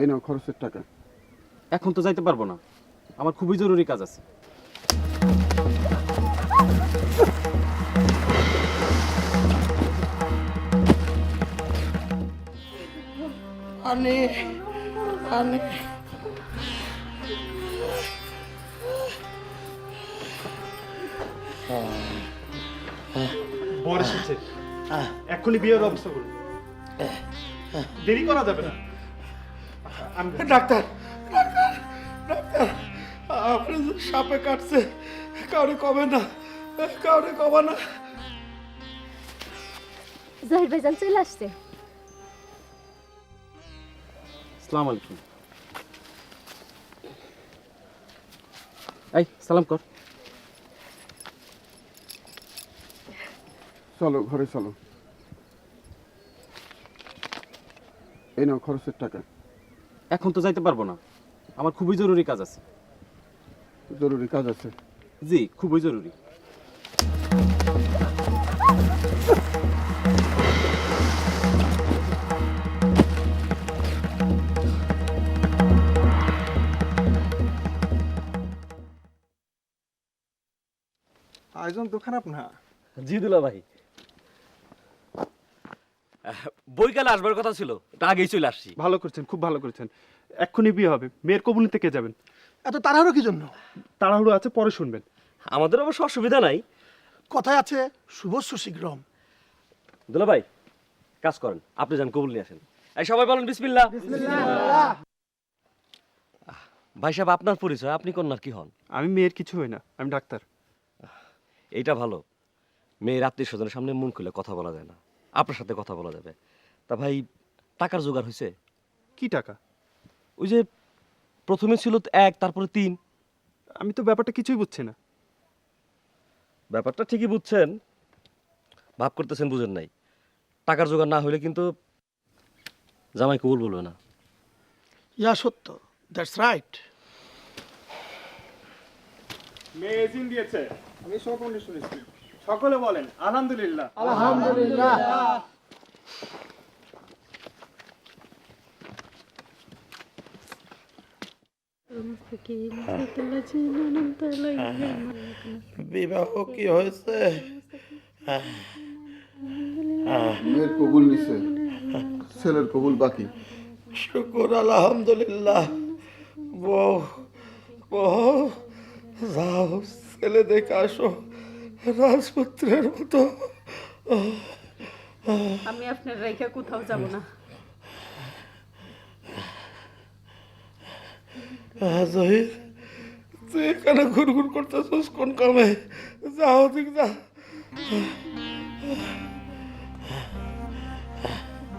এই নাও খরচের টাকা। এখন তো যাইতে পারবো না, আমার খুবই জরুরি কাজ আছে। আনে আনে বর এসেছে, এক্ষুনি বিয়ের ব্যবস্থা করুন, দেরি করা যাবে না। ডাক্তার ডাক্তার ডাক্তার আপনি যে সাপে কাটছে, কাউরে কবে না, কাউরে কবে না। জহির ভাইজান চলে আসছে। আসসালামু আলাইকুম। এই সালাম কর। চলো ঘরে চলো। এই নাও খরচের টাকা। এখন তো যাইতে পারবো না, আমার খুবই জরুরি কাজ আছে। জরুরি কাজ আছে? জি, খুবই জরুরি। আয়োজন তো খারাপ না। জি দুলা ভাই, বইকালে আসবার কথা ছিল, তা আগেই চলে আসছি। ভালো করছেন, খুব ভালো করছেন। এক্ষুনি বিয়ে হবে, মেয়ের কবুল নিতে কে যাবেন? এত তাড়াহুড়ো কি জন্য? তাড়াহুড়ো আছে, পরে শুনবেন। আমাদের অবশ্য অসুবিধা নাই। কথায় আছে শুভস্য শীঘ্রম। দুলা ভাই কাজ করেন, আপনি যান কবুল নিয়ে আসেন। এই সবাই বলেন বিসমিল্লাহ। ভাই সাহেব, আপনার পরিচয়, আপনি কন্যার কি হন? আমি মেয়ের কিছু হই না, আমি ডাক্তার। এইটা ভালো, মেয়ের আত্মীয় স্বজনের সামনে মন খুলে কথা বলা যায় না, আপনার সাথে কথা বলা যাবে। তা ভাই, টাকার জোগাড় হয়েছে? কি টাকা? ওই যে প্রথমে ছিল 1, তারপরে 3। আমি তো ব্যাপারটা কিছুই বুঝছি না। ব্যাপারটা ঠিকই বুঝছেন, ভাব করতেছেন বুঝেন নাই। টাকার জোগাড় না হলে কিন্তু জামাই কবুল বলবে না। ইয়া সত্য, দ্যাটস রাইট। মেয়ে এজিন দিয়েছে, আমি সকলে শুনেছি। সকলে বলেন আলহামদুলিল্লাহ। আলহামদুলিল্লাহ। বিবাহ কি হয়েছে? মেয়ের কবুল নিছে, ছেলের কবুল বাকি। শুকর আলহামদুলিল্লাহ। বউ বউ যাও, ছেলে দেখে আসো রাজপুত্রের মতো। আমি আপনার রেখে কোথাও যাব না। জহির, তুই এখানে ঘুরঘুর করতেছিস কোন কামে? যাও, ঠিক যা।